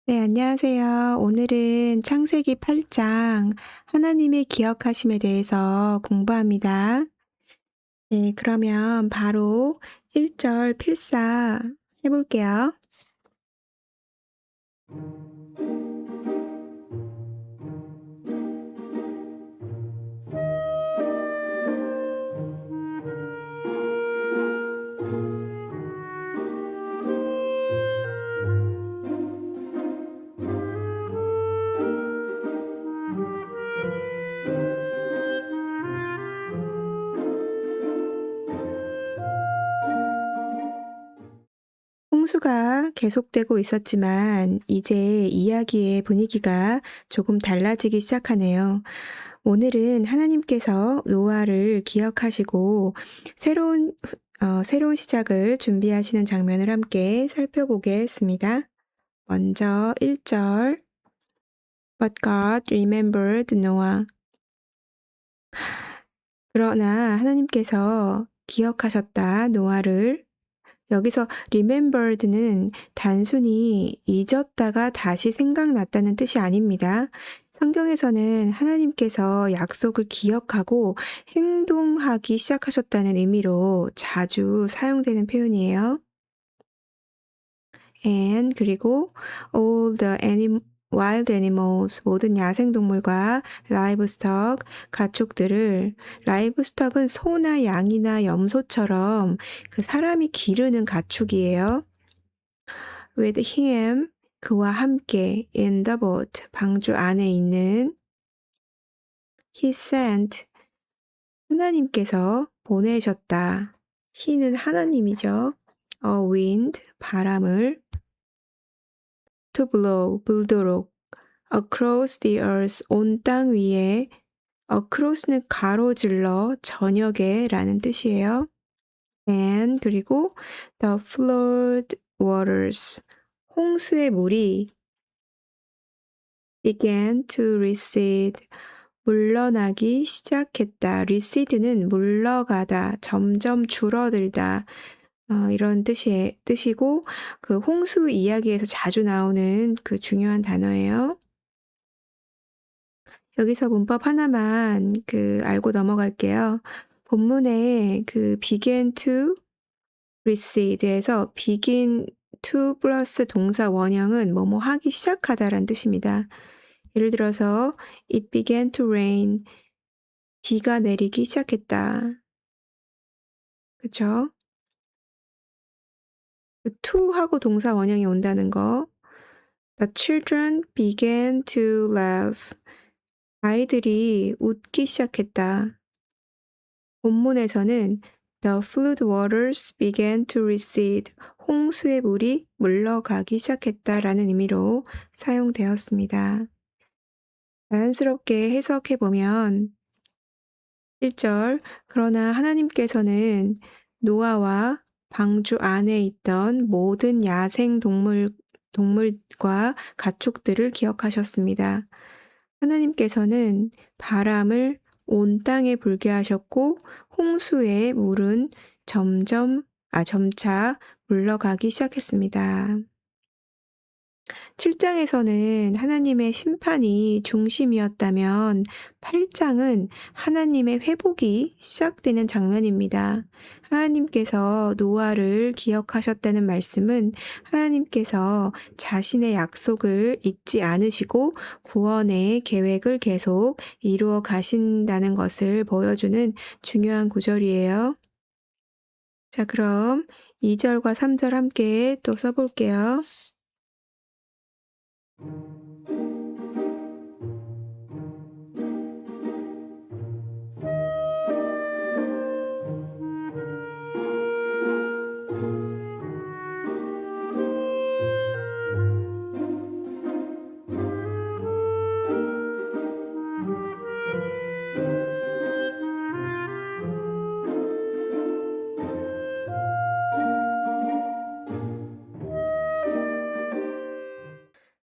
네, 안녕하세요. 오늘은 창세기 8장 하나님의 기억하심에 대해서 공부합니다. 네, 그러면 바로 1절 필사 해볼게요. 홍수가 계속되고 있었지만 이제 이야기의 분위기가 조금 달라지기 시작하네요. 오늘은 하나님께서 노아를 기억하시고 새로운 시작을 준비하시는 장면을 함께 살펴보겠습니다. 먼저 1절 But God remembered Noah. 그러나 하나님께서 기억하셨다, 노아를. 여기서 remembered는 단순히 잊었다가 다시 생각났다는 뜻이 아닙니다. 성경에서는 하나님께서 약속을 기억하고 행동하기 시작하셨다는 의미로 자주 사용되는 표현이에요. And 그리고 all the wild animals, 모든 야생동물과 livestock, 가축들을, livestock은 소나 양이나 염소처럼 그 사람이 기르는 가축이에요. with him, 그와 함께 in the boat, 방주 안에 있는 he sent, 하나님께서 보내셨다. he는 하나님이죠. a wind, 바람을 to blow, 불도록 across the earth, 온 땅 위에 across는 가로질러 저녁에 라는 뜻이에요. and 그리고 the flood waters, 홍수의 물이 began to recede, 물러나기 시작했다. recede는 물러가다, 점점 줄어들다. 이런 뜻이고 그 홍수 이야기에서 자주 나오는 그 중요한 단어예요. 여기서 문법 하나만 알고 넘어갈게요. 본문에 그 began to recede에서 begin to 플러스 동사 원형은 뭐뭐 하기 시작하다라는 뜻입니다. 예를 들어서 it began to rain, 비가 내리기 시작했다. 그쵸? to하고 동사 원형이 온다는 거. The children began to laugh. 아이들이 웃기 시작했다. 본문에서는 The flood waters began to recede. 홍수의 물이 물러가기 시작했다라는 의미로 사용되었습니다. 자연스럽게 해석해보면 1절 그러나 하나님께서는 노아와 방주 안에 있던 모든 야생 동물과 가축들을 기억하셨습니다. 하나님께서는 바람을 온 땅에 불게 하셨고 홍수의 물은 점차 물러가기 시작했습니다. 7장에서는 하나님의 심판이 중심이었다면 8장은 하나님의 회복이 시작되는 장면입니다. 하나님께서 노아를 기억하셨다는 말씀은 하나님께서 자신의 약속을 잊지 않으시고 구원의 계획을 계속 이루어 가신다는 것을 보여주는 중요한 구절이에요. 자, 그럼 2절과 3절 함께 또 써볼게요.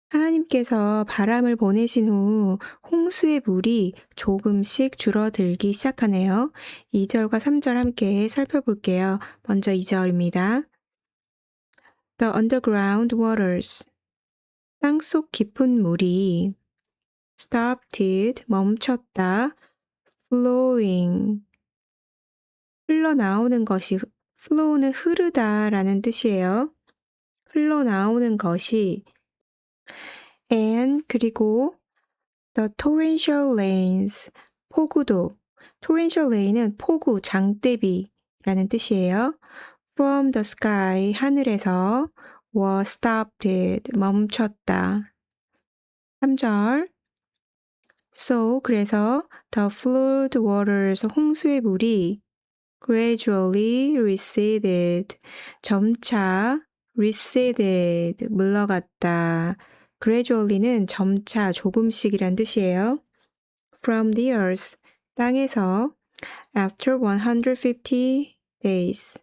하나님께서 바람을 보내신 후 홍수의 물이 조금씩 줄어들기 시작하네요. 2절과 3절 함께 살펴볼게요. 먼저 2절입니다. The underground waters. 땅속 깊은 물이 stopped, 멈췄다. flowing, 흘러나오는 것이 flow는 흐르다라는 뜻이에요. 흘러나오는 것이 and 그리고 the torrential rains, 폭우도 torrential rain은 폭우, 장대비라는 뜻이에요. from the sky, 하늘에서 was stopped, 멈췄다. 3절 So, 그래서 the flood waters, 홍수의 물이 gradually receded, 점차 receded, 물러갔다. gradually는 점차, 조금씩이란 뜻이에요. from the earth, 땅에서 after 150 days,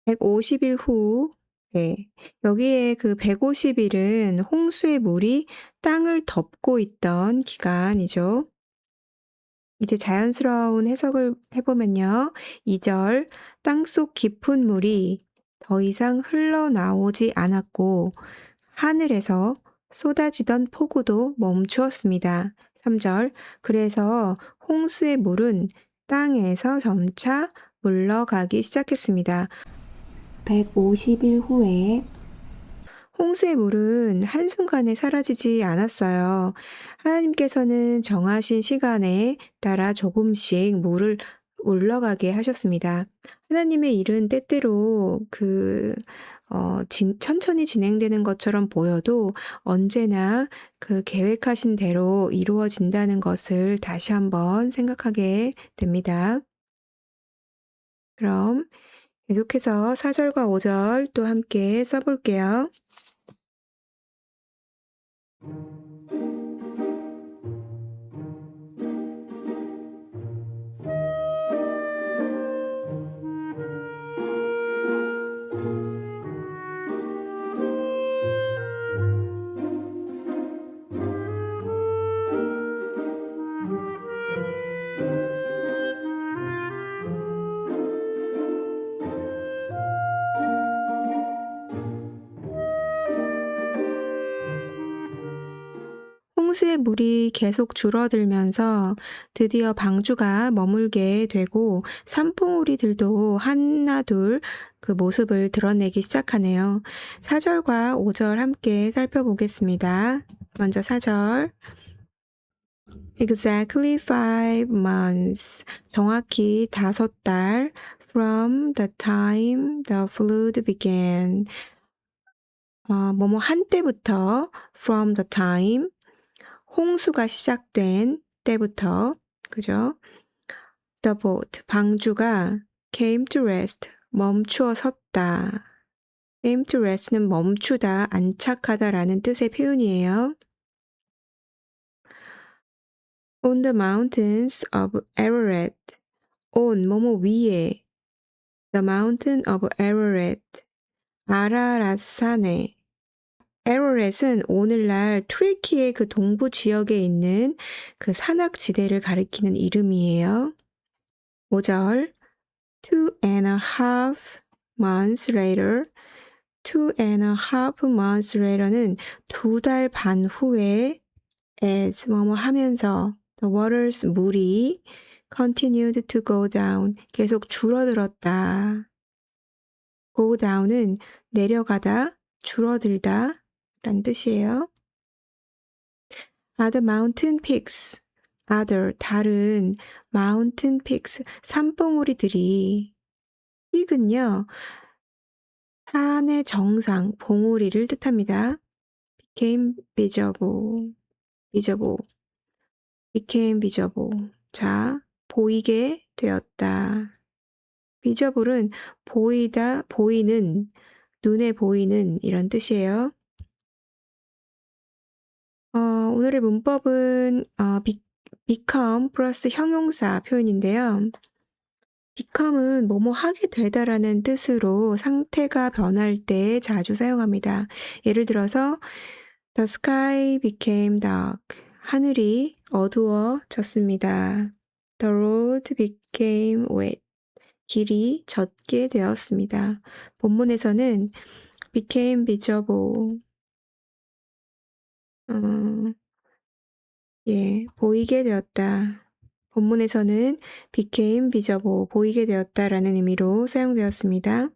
150일 후, 네. 여기에 그 150일은 홍수의 물이 땅을 덮고 있던 기간이죠. 이제 자연스러운 해석을 해보면요. 2절, 땅속 깊은 물이 더 이상 흘러나오지 않았고 하늘에서 쏟아지던 폭우도 멈추었습니다. 3절, 그래서 홍수의 물은 땅에서 점차 물러가기 시작했습니다. 150일 후에 홍수의 물은 한순간에 사라지지 않았어요. 하나님께서는 정하신 시간에 따라 조금씩 물을 올라가게 하셨습니다. 하나님의 일은 때때로 천천히 진행되는 것처럼 보여도 언제나 그 계획하신 대로 이루어진다는 것을 다시 한번 생각하게 됩니다. 그럼 계속해서 4절과 5절 또 함께 써볼게요. 홍수의 물이 계속 줄어들면서 드디어 방주가 머물게 되고 산봉우리들도 하나둘 그 모습을 드러내기 시작하네요. 4절과 5절 함께 살펴보겠습니다. 먼저 4절. Exactly 5 months. 정확히 5달 from the time the flood began. 뭐뭐 한때부터 from the time 홍수가 시작된 때부터, 그죠? The boat, 방주가 came to rest, 멈추어 섰다. came to rest는 멈추다, 안착하다라는 뜻의 표현이에요. on the mountains of Ararat, on, 뭐뭐 위에, the mountain of Ararat, 아라랏 산에, 에러렛은 오늘날 투르키의 그 동부 지역에 있는 그 산악지대를 가리키는 이름이에요. 5절 2.5 months later 2.5 months later는 2달 반 후에 as 뭐뭐 하면서 the waters 물이 continued to go down 계속 줄어들었다. go down은 내려가다, 줄어들다 라는 뜻이에요. Other mountain peaks, other, 다른 mountain peaks, 산봉우리들이 peak은요, 산의 정상, 봉우리를 뜻합니다. became visible, became visible. 자, 보이게 되었다. visible은 보이다, 보이는, 눈에 보이는 이런 뜻이에요. 오늘의 문법은 become 플러스 형용사 표현인데요. become은 뭐뭐 하게 되다라는 뜻으로 상태가 변할 때 자주 사용합니다. 예를 들어서 The sky became dark. 하늘이 어두워졌습니다. The road became wet. 길이 젖게 되었습니다. 본문에서는 became visible, 보이게 되었다. 본문에서는 became visible, 보이게 되었다라는 의미로 사용되었습니다.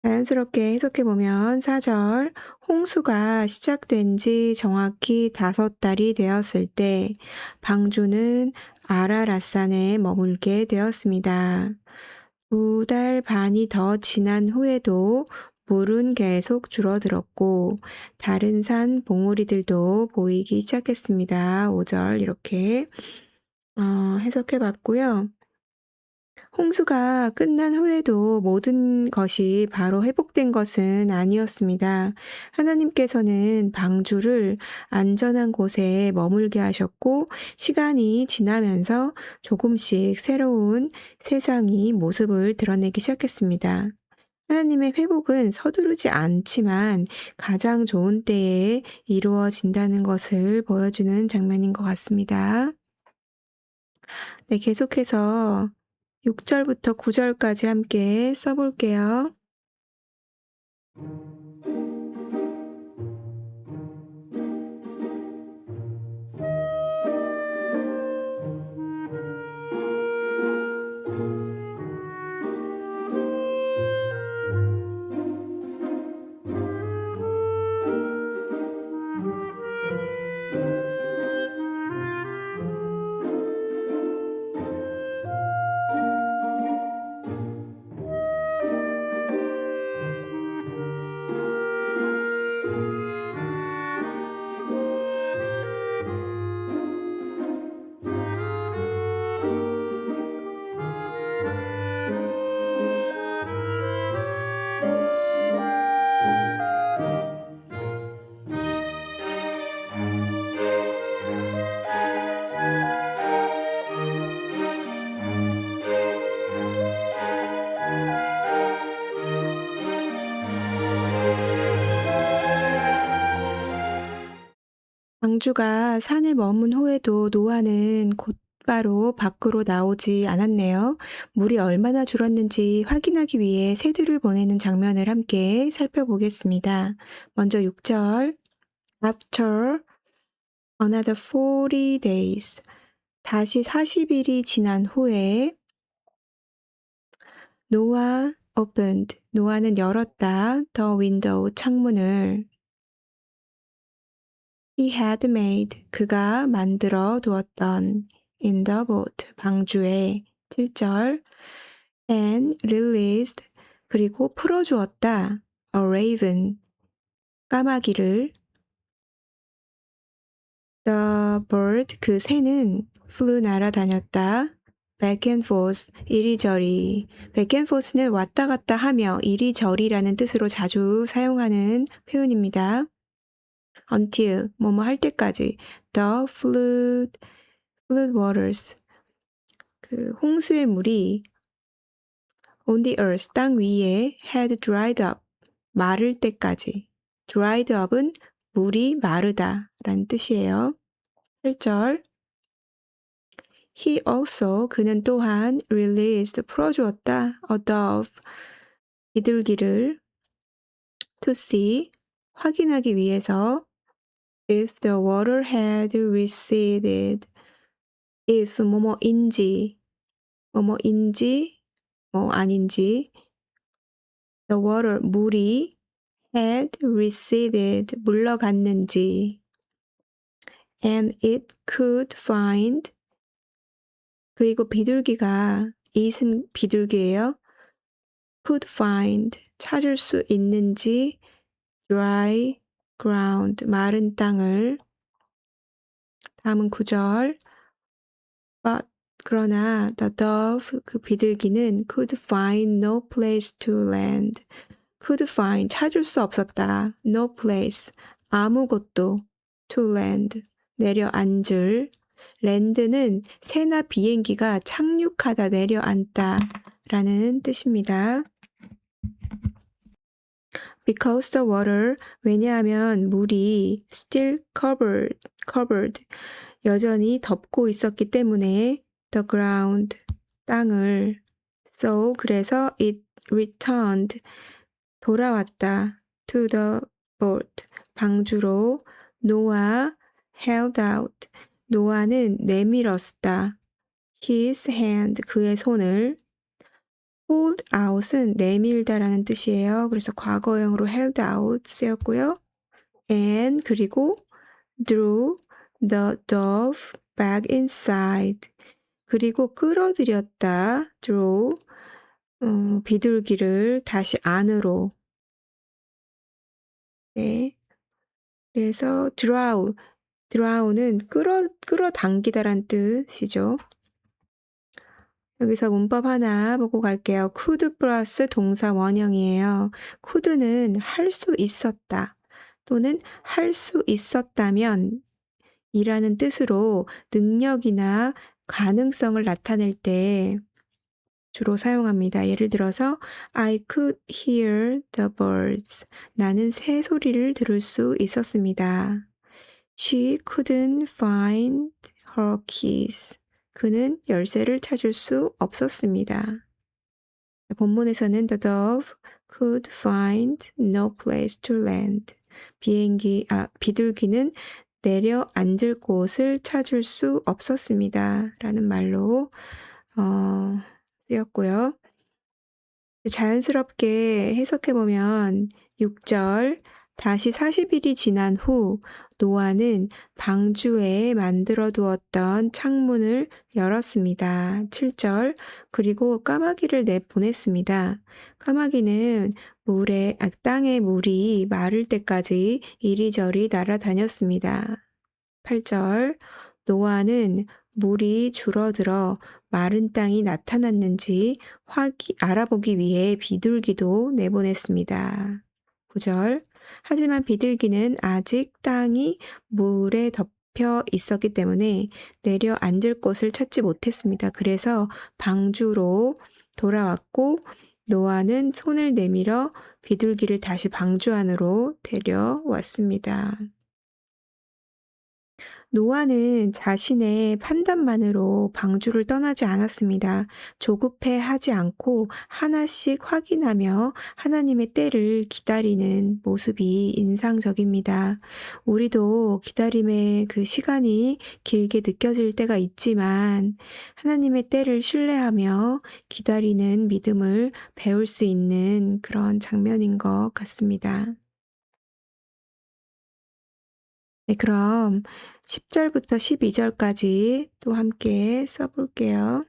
자연스럽게 해석해보면 4절, 홍수가 시작된 지 정확히 5달이 되었을 때 방주는 아라랏산에 머물게 되었습니다. 2달 반이 더 지난 후에도 물은 계속 줄어들었고 다른 산 봉우리들도 보이기 시작했습니다. 5절 이렇게 해석해봤고요. 홍수가 끝난 후에도 모든 것이 바로 회복된 것은 아니었습니다. 하나님께서는 방주를 안전한 곳에 머물게 하셨고 시간이 지나면서 조금씩 새로운 세상이 모습을 드러내기 시작했습니다. 하나님의 회복은 서두르지 않지만 가장 좋은 때에 이루어진다는 것을 보여주는 장면인 것 같습니다. 네, 계속해서 6절부터 9절까지 함께 써볼게요. 방주가 산에 머문 후에도 노아는 곧바로 밖으로 나오지 않았네요. 물이 얼마나 줄었는지 확인하기 위해 새들을 보내는 장면을 함께 살펴보겠습니다. 먼저 6절. After another 40 days. 다시 40일이 지난 후에 노아 opened. 노아는 열었다. The window. 창문을. He had made. 그가 만들어 두었던. In the boat. 방주에. 7절. And released. 그리고 풀어주었다. A raven. 까마귀를. The bird. 그 새는 flew 날아다녔다. back and forth. 이리저리. back and forth는 왔다 갔다 하며 이리저리라는 뜻으로 자주 사용하는 표현입니다. until 뭐뭐 할 때까지 the flood waters 그 홍수의 물이 on the earth 땅 위에 had dried up 마를 때까지 dried up은 물이 마르다 라는 뜻이에요. 8절 He also 그는 또한 released 풀어주었다 a dove 비둘기를 to see 확인하기 위해서 if the water had receded if 뭐뭐인지 아닌지 the water 물이 had receded 물러갔는지 and it could find 그리고 비둘기가 it은 비둘기예요. could find 찾을 수 있는지 dry ground 마른 땅을 다음은 9절 but 그러나 the dove 그 비둘기는 could find no place to land could find 찾을 수 없었다 no place 아무것도 to land 내려앉을 land는 새나 비행기가 착륙하다 내려앉다 라는 뜻입니다. Because the water 왜냐하면 물이 still covered 여전히 덮고 있었기 때문에 the ground 땅을 so 그래서 it returned 돌아왔다 to the boat 방주로 노아 held out. 노아는 내밀었다. his hand, 그의 손을. hold out은 내밀다라는 뜻이에요. 그래서 과거형으로 held out 쓰였고요. and 그리고 drew the dove back inside. 그리고 끌어들였다. draw 비둘기를 다시 안으로. 네. 그래서 draw는 끌어당기다란 뜻이죠. 여기서 문법 하나 보고 갈게요. could 플러스 동사 원형이에요. could는 할 수 있었다 또는 할 수 있었다면 이라는 뜻으로 능력이나 가능성을 나타낼 때 주로 사용합니다. 예를 들어서 I could hear the birds. 나는 새 소리를 들을 수 있었습니다. She couldn't find her keys. 그는 열쇠를 찾을 수 없었습니다. 본문에서는 the dove could find no place to land. 비둘기는 내려앉을 곳을 찾을 수 없었습니다. 라는 말로 쓰였고요. 자연스럽게 해석해보면 6절 다시 40일이 지난 후 노아는 방주에 만들어 두었던 창문을 열었습니다. 7절 그리고 까마귀를 내보냈습니다. 까마귀는 땅에 물이 마를 때까지 이리저리 날아다녔습니다. 8절 노아는 물이 줄어들어 마른 땅이 나타났는지 알아보기 위해 비둘기도 내보냈습니다. 9절 하지만 비둘기는 아직 땅이 물에 덮여 있었기 때문에 내려앉을 곳을 찾지 못했습니다. 그래서 방주로 돌아왔고 노아는 손을 내밀어 비둘기를 다시 방주 안으로 데려왔습니다. 노아는 자신의 판단만으로 방주를 떠나지 않았습니다. 조급해하지 않고 하나씩 확인하며 하나님의 때를 기다리는 모습이 인상적입니다. 우리도 기다림의 그 시간이 길게 느껴질 때가 있지만 하나님의 때를 신뢰하며 기다리는 믿음을 배울 수 있는 그런 장면인 것 같습니다. 네, 그럼 10절부터 12절까지 또 함께 써볼게요.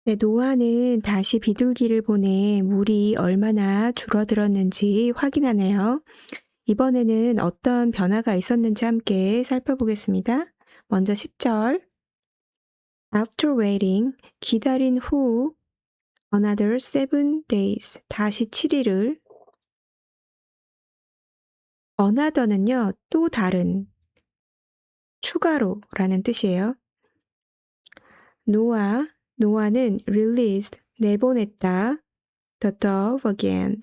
네, 노아는 다시 비둘기를 보내 물이 얼마나 줄어들었는지 확인하네요. 이번에는 어떤 변화가 있었는지 함께 살펴보겠습니다. 먼저 10절. After waiting, 기다린 후 another 7 days, 다시 7일을. another는요, 또 다른, 추가로 라는 뜻이에요. 노아는 released, 내보냈다. The dove again,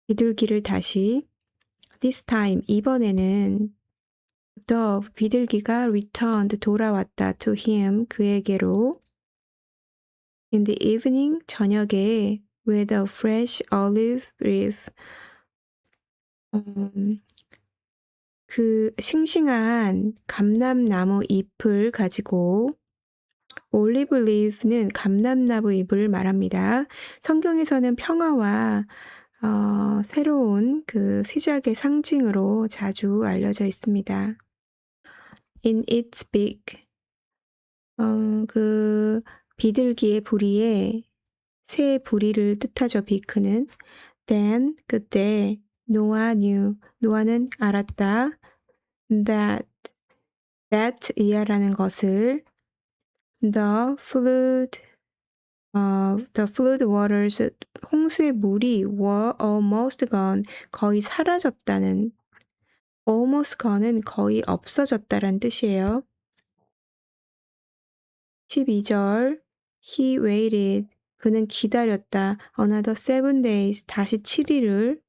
비둘기를 다시. This time, 이번에는 dove, 비둘기가 returned, 돌아왔다. To him, 그에게로. In the evening, 저녁에 with a fresh olive leaf, 그 싱싱한 감람나무 잎을 가지고. 올리브 리프는 감람나무 잎을 말합니다. 성경에서는 평화와 새로운 그 시작의 상징으로 자주 알려져 있습니다. In its beak, 그 비둘기의 부리에 새 부리를 뜻하죠. 비크는. Then, 그때 노아는 알았다. That that 이하라는 것을 the flood waters 홍수의 물이 were almost gone 거의 사라졌다는 almost gone은 거의 없어졌다라는 뜻이에요. 12절 He waited 그는 기다렸다 another 7 days 다시 7일을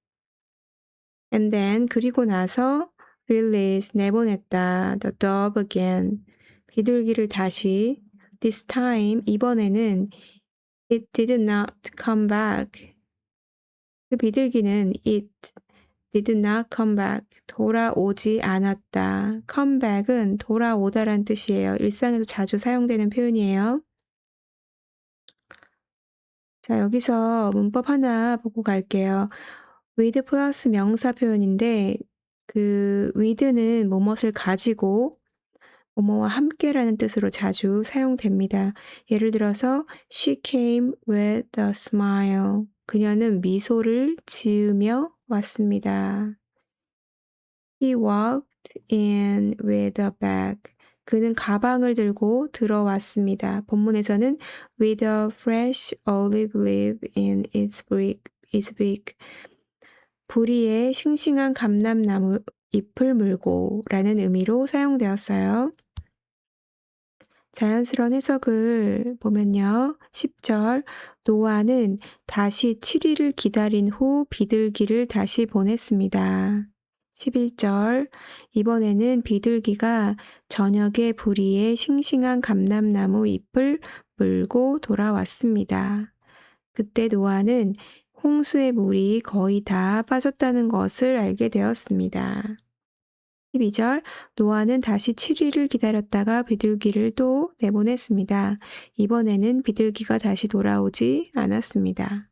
and then 그리고 나서 release 내보냈다 the dove again 비둘기를 다시 this time 이번에는 it did not come back 그 비둘기는 it did not come back 돌아오지 않았다. come back은 돌아오다란 뜻이에요. 일상에서 자주 사용되는 표현이에요. 자, 여기서 문법 하나 보고 갈게요. with 플러스 명사 표현인데 그 with는 뭐뭇을 가지고 뭐뭐와 함께라는 뜻으로 자주 사용됩니다. 예를 들어서 she came with a smile. 그녀는 미소를 지으며 왔습니다. He walked in with a bag. 그는 가방을 들고 들어왔습니다. 본문에서는 with a fresh olive leaf in its beak. 부리에 싱싱한 감람나무 잎을 물고 라는 의미로 사용되었어요. 자연스러운 해석을 보면요. 10절 노아는 다시 7일을 기다린 후 비둘기를 다시 보냈습니다. 11절 이번에는 비둘기가 저녁에 부리에 싱싱한 감람나무 잎을 물고 돌아왔습니다. 그때 노아는 홍수의 물이 거의 다 빠졌다는 것을 알게 되었습니다. 12절 노아는 다시 7일을 기다렸다가 비둘기를 또 내보냈습니다. 이번에는 비둘기가 다시 돌아오지 않았습니다.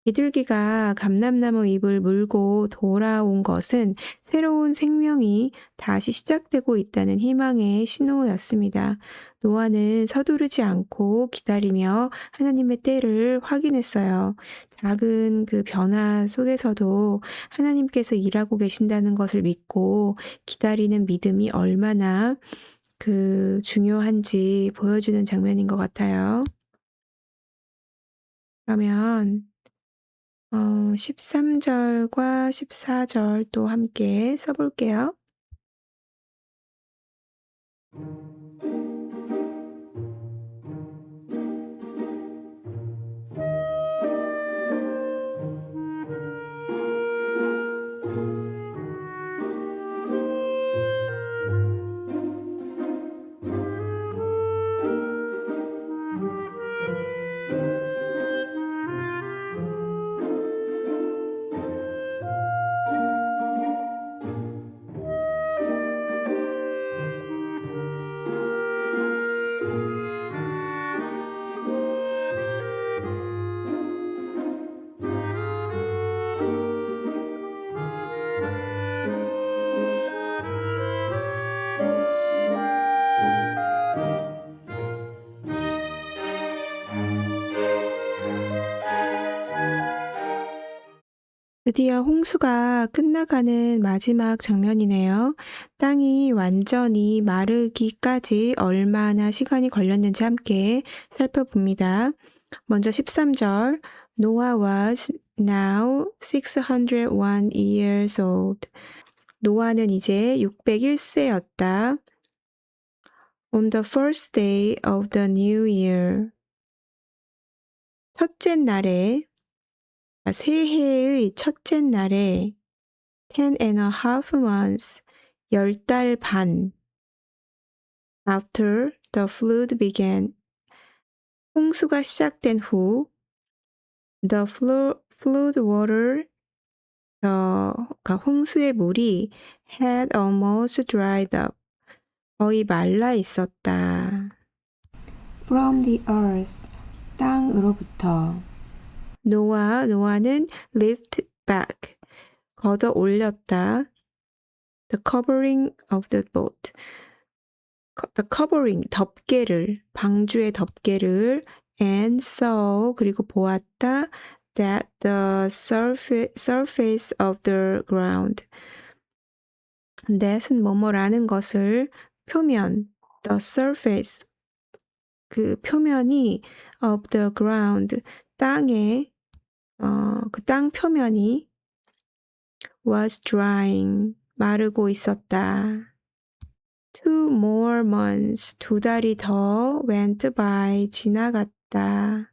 비둘기가 감람나무 잎을 물고 돌아온 것은 새로운 생명이 다시 시작되고 있다는 희망의 신호였습니다. 노아는 서두르지 않고 기다리며 하나님의 때를 확인했어요. 작은 그 변화 속에서도 하나님께서 일하고 계신다는 것을 믿고 기다리는 믿음이 얼마나 그 중요한지 보여주는 장면인 것 같아요. 그러면 13절과 14절 또 함께 써볼게요. 드디어 홍수가 끝나가는 마지막 장면이네요. 땅이 완전히 마르기까지 얼마나 시간이 걸렸는지 함께 살펴봅니다. 먼저 13절 Noah was now 601 years old. 노아는 이제 601세였다. On the first day of the new year. 첫째 날에 새해의 첫째 날에 10 and a half months, 10달 반 after the flood began, 홍수가 시작된 후 the flood water, 그러니까 홍수의 물이 had almost dried up, 거의 말라 있었다. From the earth, 땅으로부터 노아는 lift back, 걷어 올렸다. The covering of the boat. The covering, 덮개를, 방주의 덮개를 and saw, 그리고 보았다. That the surface of the ground. that은 뭐뭐라는 것을 표면, the surface, 그 표면이 of the ground, 땅의 그 땅 표면이 was drying, 마르고 있었다. 2 more months, 2달이 더 went by, 지나갔다.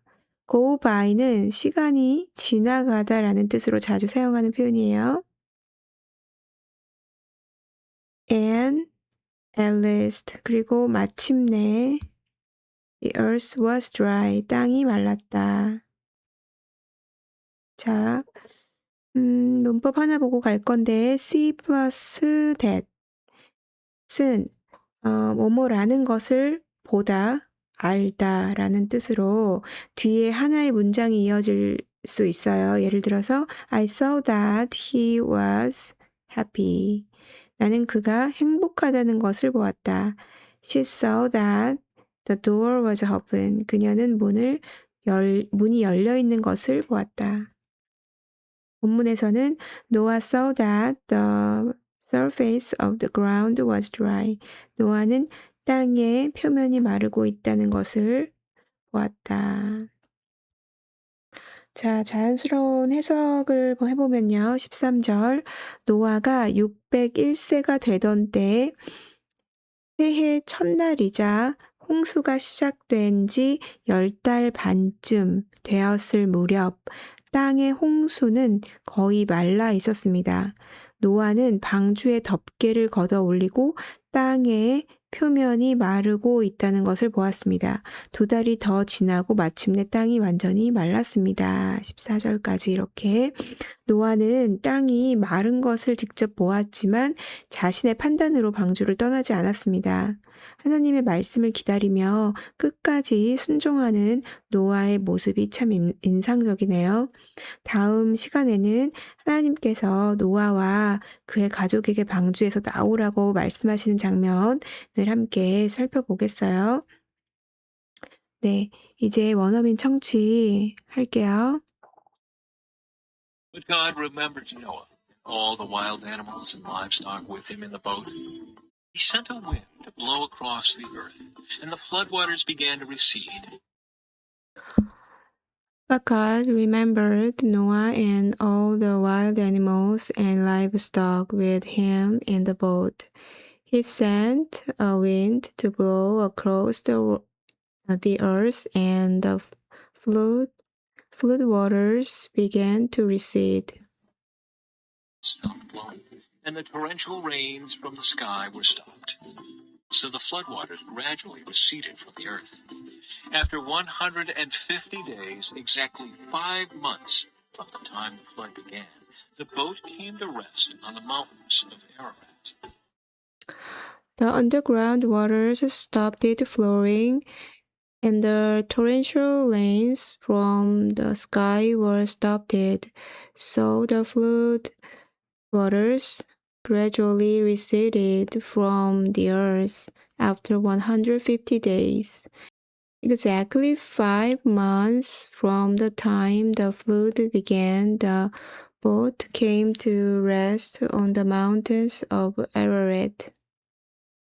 go by는 시간이 지나가다라는 뜻으로 자주 사용하는 표현이에요. and at last, 그리고 마침내 the earth was dry, 땅이 말랐다. 자, 문법 하나 보고 갈 건데 see 플러스 that은 뭐뭐라는 것을 보다, 알다 라는 뜻으로 뒤에 하나의 문장이 이어질 수 있어요. 예를 들어서 I saw that he was happy. 나는 그가 행복하다는 것을 보았다. She saw that the door was open. 그녀는 문이 열려 있는 것을 보았다. 본문에서는 Noah saw that the surface of the ground was dry. 노아는 땅의 표면이 마르고 있다는 것을 보았다. 자, 자연스러운 해석을 해보면요. 13절, 노아가 601세가 되던 때에 새해 첫날이자 홍수가 시작된 지 10달 반쯤 되었을 무렵 땅의 홍수는 거의 말라 있었습니다. 노아는 방주에 덮개를 걷어 올리고 땅의 표면이 마르고 있다는 것을 보았습니다. 2달이 더 지나고 마침내 땅이 완전히 말랐습니다. 14절까지 이렇게 노아는 땅이 마른 것을 직접 보았지만 자신의 판단으로 방주를 떠나지 않았습니다. 하나님의 말씀을 기다리며 끝까지 순종하는 노아의 모습이 참 인상적이네요. 다음 시간에는 하나님께서 노아와 그의 가족에게 방주에서 나오라고 말씀하시는 장면을 함께 살펴보겠어요. 네, 이제 원어민 청취 할게요. But God remembered Noah, and all the wild animals and livestock with him in the boat. He sent a wind to blow across the earth, and the floodwaters began to recede. But God remembered Noah and all the wild animals and livestock with him in the boat. He sent a wind to blow across the earth, and the flood waters began to recede. Stopped blowing, and the torrential rains from the sky were stopped. So the floodwaters gradually receded from the earth. After 150 days, exactly 5 months from the time the flood began, the boat came to rest on the mountains of Ararat. The underground waters stopped flowing, and the torrential rains from the sky were stopped. So the flood waters gradually receded from the earth after 150 days. Exactly 5 months from the time the flood began, the boat came to rest on the mountains of Ararat.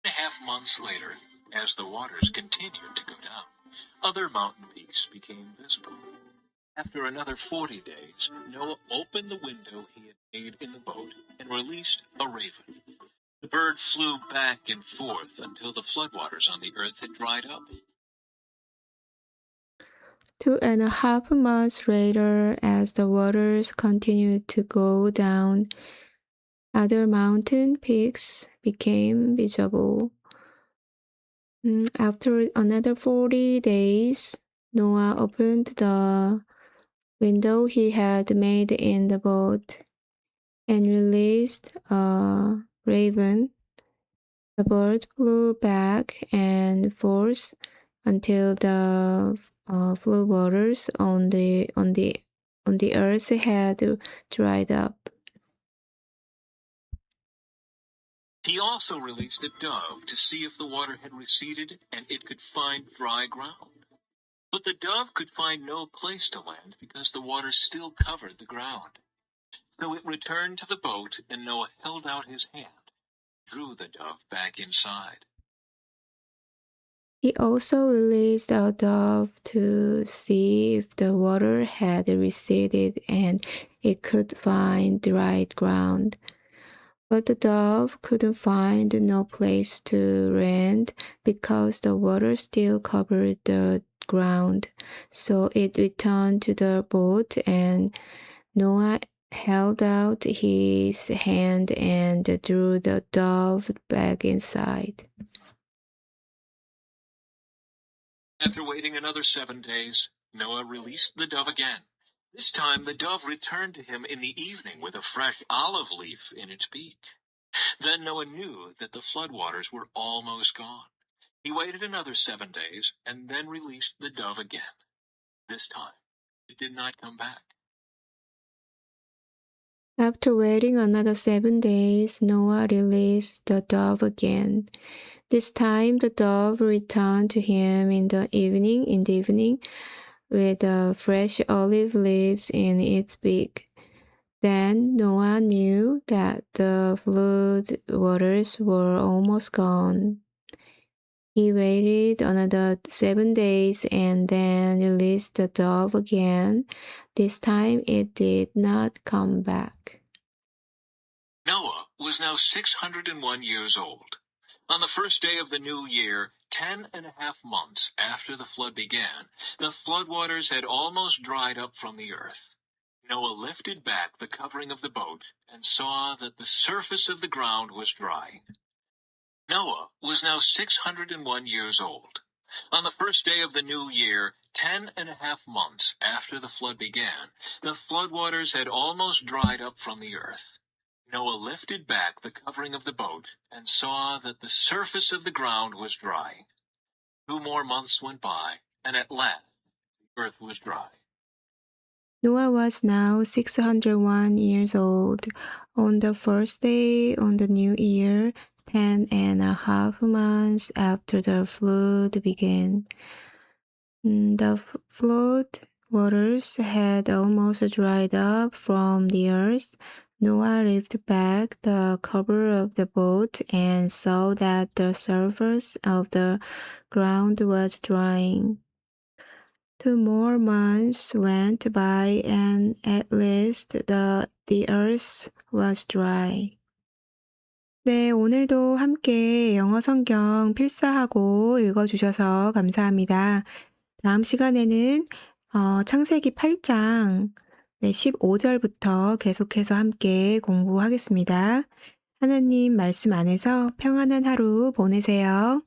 2.5 months later, as the waters continued to go down, other mountain peaks became visible. After another 40 days, Noah opened the window he had made in the boat and released a raven. The bird flew back and forth until the floodwaters on the earth had dried up. 2.5 months later, as the waters continued to go down, other mountain peaks became visible. After another 40 days, Noah opened the window he had made in the boat and released a raven. The bird flew back and forth until the flood waters on the earth had dried up. He also released a dove to see if the water had receded and it could find dry ground. But the dove could find no place to land because the water still covered the ground. So it returned to the boat, and Noah held out his hand, drew the dove back inside. He also released a dove to see if the water had receded and it could find dry ground. But the dove couldn't find no place to land because the water still covered the ground. So it returned to the boat, and Noah held out his hand and drew the dove back inside. After waiting another 7 days, Noah released the dove again. This time the dove returned to him in the evening with a fresh olive leaf in its beak. Then Noah knew that the floodwaters were almost gone. He waited another 7 days and then released the dove again. This time, it did not come back. After waiting another 7 days, Noah released the dove again. This time the dove returned to him in the evening with fresh olive leaves in its beak. Then Noah knew that the flood waters were almost gone. He waited another 7 days and then released the dove again. This time it did not come back. Noah was now 601 years old. On the first day of the new year, 10.5 months after the flood began, the floodwaters had almost dried up from the earth. Noah lifted back the covering of the boat and saw that the surface of the ground was dry. Noah was now 601 years old. On the first day of the new year, 10.5 months after the flood began, the floodwaters had almost dried up from the earth. Noah lifted back the covering of the boat and saw that the surface of the ground was dry. 2 more months went by, and at last the earth was dry. Noah was now 601 years old. On the first day on the new year, 10.5 months after the flood began. The flood waters had almost dried up from the earth. Noah lifted back the cover of the boat and saw that the surface of the ground was drying. 2 more months went by and at least the earth was dry. 네, 오늘도 함께 영어 성경 필사하고 읽어주셔서 감사합니다. 다음 시간에는 창세기 8장 15절부터 계속해서 함께 공부하겠습니다. 하나님 말씀 안에서 평안한 하루 보내세요.